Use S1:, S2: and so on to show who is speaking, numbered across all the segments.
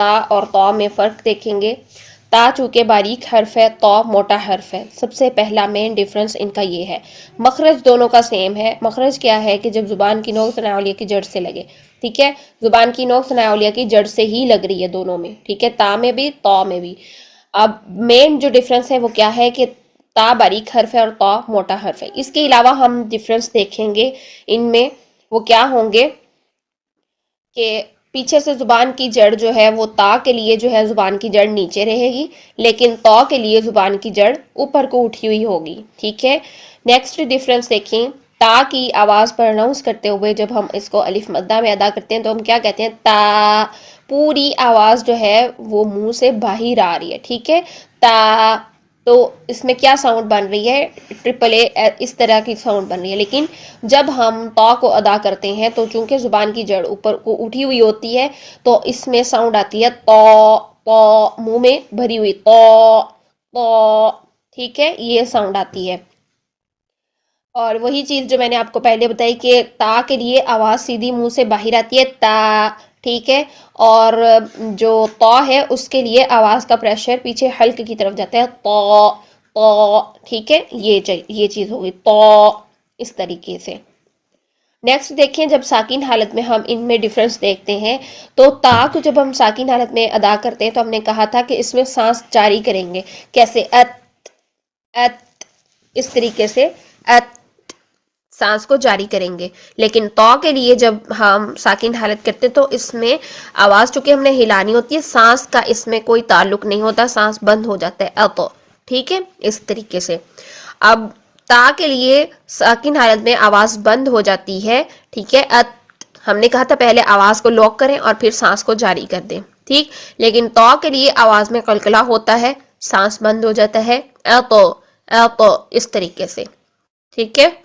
S1: ता और तौ में फ़र्क देखेंगे। ता चूँकि बारीक हर्फ है, तौ मोटा हर्फ है। सबसे पहला मेन डिफरेंस इनका ये है। मखरज दोनों का सेम है। मखरज क्या है कि जब ज़ुबान की नोक तनावलिया की जड़ से लगे, ठीक है, ज़ुबान की नोक तनावलिया की जड़ से ही लग रही है दोनों में, ठीक है, ता में भी तौ में भी। अब मेन जो डिफरेंस है वो क्या है कि ता बारीक हर्फ है और तौ मोटा हर्फ है। इसके अलावा हम डिफरेंस देखेंगे इनमें, वो क्या होंगे कि पीछे से जुबान की जड़ जो है वो ता के लिए जो है जुबान की जड़ नीचे रहेगी, लेकिन तौ के लिए जुबान की जड़ ऊपर को उठी हुई होगी, ठीक है। नेक्स्ट डिफरेंस देखें, ता की आवाज़ प्रोनाउंस करते हुए जब हम इसको अलिफ मद्दा में अदा करते हैं तो हम क्या कहते हैं, ता। पूरी आवाज़ जो है वो मुंह से बाहर आ रही है, ठीक है, ता। तो इसमें क्या साउंड बन रही है, ट्रिपल ए, इस तरह की साउंड बन रही है। लेकिन जब हम तौ को अदा करते हैं तो चूंकि जुबान की जड़ ऊपर को उठी हुई होती है तो इसमें साउंड आती है तौ। तौ मुंह में भरी हुई तौ। तौ, ठीक है, ये साउंड आती है। और वही चीज जो मैंने आपको पहले बताई कि ता के लिए आवाज सीधी मुंह से बाहर आती है, ता, ठीक है। और जो तौ है उसके लिए आवाज का प्रेशर पीछे हल्क की तरफ जाता है, तौ। तौ, ठीक है, ये चीज होगी तौ, इस तरीके से। नेक्स्ट देखें, जब साकिन हालत में हम इनमें डिफरेंस देखते हैं तो ता को जब हम साकिन हालत में अदा करते हैं तो हमने कहा था कि इसमें सांस जारी करेंगे, कैसे, अत, अत, इस तरीके से अत सांस को जारी करेंगे। लेकिन तौ के लिए जब हम साकिन हालत करते हैं तो इसमें आवाज चूंकि हमने हिलानी होती है, सांस का इसमें कोई ताल्लुक नहीं होता, सांस बंद हो जाता है, अत, ठीक है, इस तरीके से। अब ता के लिए साकिन हालत में आवाज बंद हो जाती है, ठीक है, अत। हमने कहा था पहले आवाज को लॉक करें और फिर सांस को जारी कर दें, ठीक। लेकिन तौ के लिए आवाज में कलकला होता है, सांस बंद हो जाता है, अतो, अतो, इस तरीके से, ठीक है।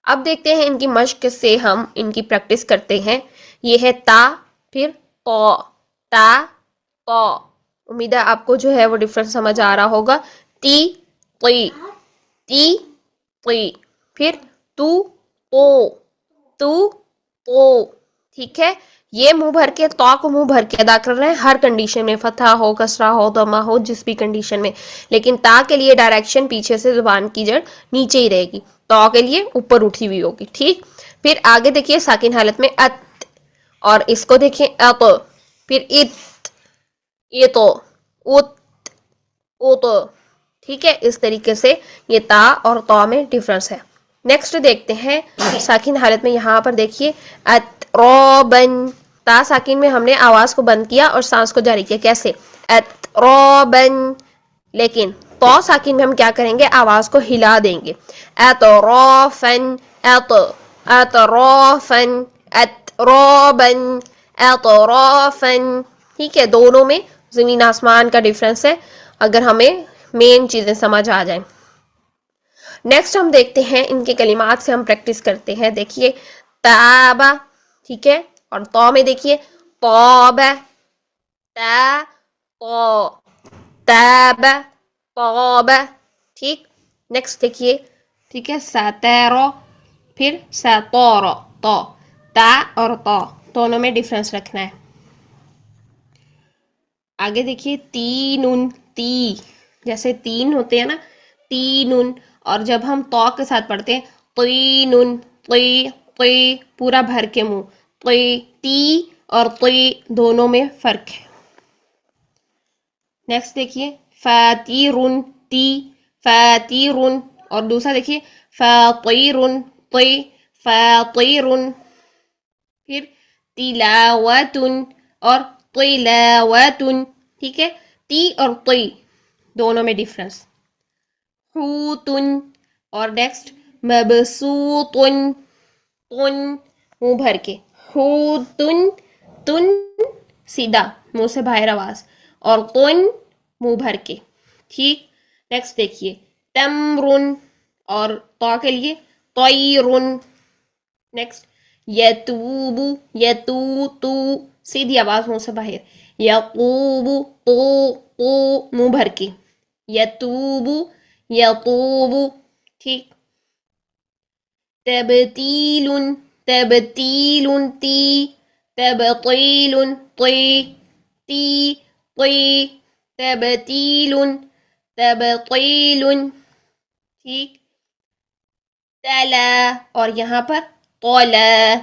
S1: अब देखते हैं इनकी मश्क से हम इनकी प्रैक्टिस करते हैं। ये है ता, फिर तौ, ता, तौ। उम्मीद है आपको जो है वो डिफरेंस समझ आ रहा होगा। ती, ती, ती, ती, फिर तू, तो, तू, तो, ठीक है। ये मुंह भर के, तौ को मुंह भर के अदा कर रहे हैं हर कंडीशन में, फतहा हो, कसरा हो, दमा हो, जिस भी कंडीशन में। लेकिन ता के लिए डायरेक्शन पीछे से जुबान की जड़ नीचे ही रहेगी, तौ के लिए ऊपर उठी हुई होगी, ठीक। फिर आगे देखिए साकिन हालत में अत, और इसको देखिए अत, फिर इत, ये तो, उत, ओ तो, ठीक है, इस तरीके से ये ता और तौ में डिफरेंस है। नेक्स्ट देखते हैं साकिन हालत में, यहां पर देखिए अतरोबन, ता साकिन में हमने आवाज को बंद किया और सांस को जारी किया, कैसे, अतरोबन। लेकिन तौ साकिन में हम क्या करेंगे, आवाज को हिला देंगे, अतरोफन, अत, अतरोफन, अतरोबन, अतरोफन, ठीक है। दोनों में जमीन आसमान का डिफरेंस है, अगर हमें मेन चीजें समझ आ जाए। नेक्स्ट हम देखते हैं इनके कलिमात से हम प्रैक्टिस करते हैं। देखिए ताबा, ठीक है, और तौ में देखिए तौबा, ता, तौ, ताबा, तौबा, ठीक। नेक्स्ट देखिए, ठीक है, सतरो, फिर सतोरो, तो, ता और तौ दोनों में डिफरेंस रखना है। आगे देखिए तीनुन, ती, जैसे तीन होते हैं ना, तीनुन। और जब हम तौ के साथ पढ़ते हैं तीनुन, ती, ती, पूरा भर के मुंह, ती, ती और ती दोनों में फर्क है। नेक्स्ट देखिए फातिरुन, ती, फातिरुन। और दूसरा देखिए फातिरुन, ती, फातिरुन। फिर तिलावतुन और तिलावतुन, ठीक है, ती और ती दोनों में डिफरेंस। हुतुन। और नेक्स्ट मबसूतुन, तुन मुंह भर के, हुतुन, तुन सीधा मुंह से बाहर आवाज, और तुन मुंह भर के, ठीक। नेक्स्ट देखिए तमरुन, और तौ के लिए तयरुन। नेक्स्ट यतूबु, यतूतू, सीधी आवाज मुंह से बाहर, यतूबु, तो मुंह भर के, यतूबु, यतूबु, ठीक। तबतीलुन, तबतीलुन, ती, तबतीलुन, ती, ती ती तबतीलुन तबतीलुन, ठीक। तला, और यहाँ पर तौला,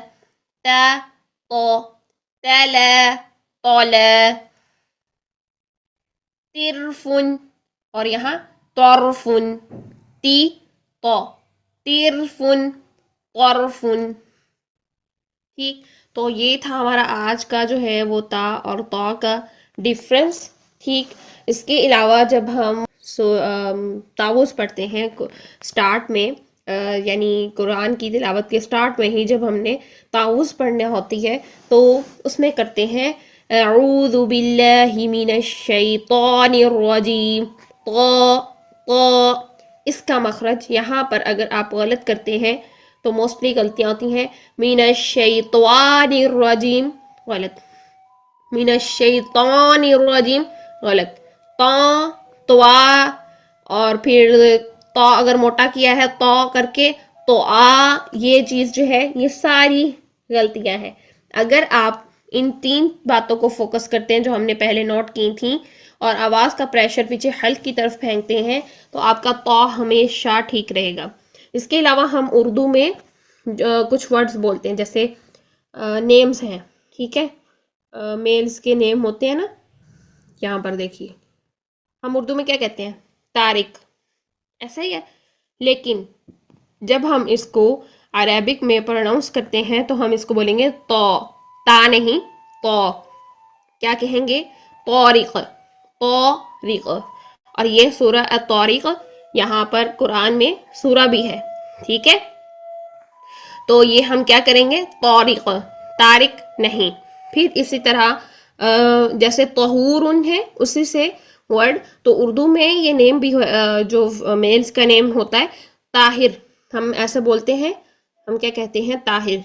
S1: ता तो तला तौला। तिरफुन, और यहाँ तौरफुन, ती तो तिरफुन तौरफुन, ठीक। तो ये था हमारा आज का जो है वो ता और तौ का डिफरेंस, ठीक। इसके अलावा जब हम तावुज़ पढ़ते हैं स्टार्ट में, यानी कुरान की तिलावत के स्टार्ट में ही जब हमने तावुज़ पढ़ने होती है तो उसमें करते हैं अऊज़ु बिल्लाहि मिनश शैतानिर रजीम, तो इसका मखरज यहाँ पर अगर आप गलत करते हैं तो मोस्टली गलतियाँ होती हैं। मिनश शैतानिर रजीम गलत, मिनश शैतानिर रजीम गलत, तवा, और फिर तो अगर मोटा किया है तो करके तो ये चीज जो है ये सारी गलतियां हैं। अगर आप इन 3 बातों को फोकस करते हैं जो हमने पहले नोट की थी और आवाज का प्रेशर पीछे हल्क की तरफ फेंकते हैं तो आपका तो हमेशा ठीक रहेगा। इसके अलावा हम उर्दू में कुछ वर्ड्स बोलते हैं, जैसे नेम्स हैं, ठीक है, मेल्स के नेम होते हैं ना, यहाँ पर देखिए हम उर्दू में क्या कहते हैं, तारिक, ऐसा ही है। लेकिन जब हम इसको अरेबिक में प्रोनाउंस करते हैं तो हम इसको बोलेंगे तो, ता नहीं, तो क्या कहेंगे, तौरिक, तौरिक। और ये सूरा अत-तौरिक यहाँ पर कुरान में सूरा भी है, ठीक है। तो ये हम क्या करेंगे, तौरिक, तारिक नहीं। फिर इसी तरह जैसे तहूरुन है उसी से वर्ड, तो उर्दू में ये नेम भी जो मेल्स का नेम होता है ताहिर, हम ऐसे बोलते हैं, हम क्या कहते हैं, ताहिर,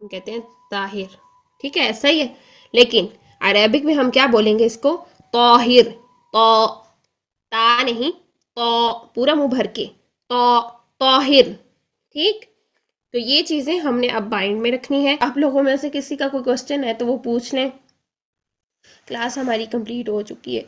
S1: हम कहते हैं ताहिर, ठीक है, ऐसा ही है। लेकिन अरेबिक में हम क्या बोलेंगे इसको, तौहिर, तो ता नहीं, तो पूरा मुंह भर के, तो तौहिर, ठीक। तो ये चीजें हमने अब माइंड में रखनी है। आप लोगों में से किसी का कोई क्वेश्चन है तो वो पूछ लें। क्लास हमारी कंप्लीट हो चुकी है।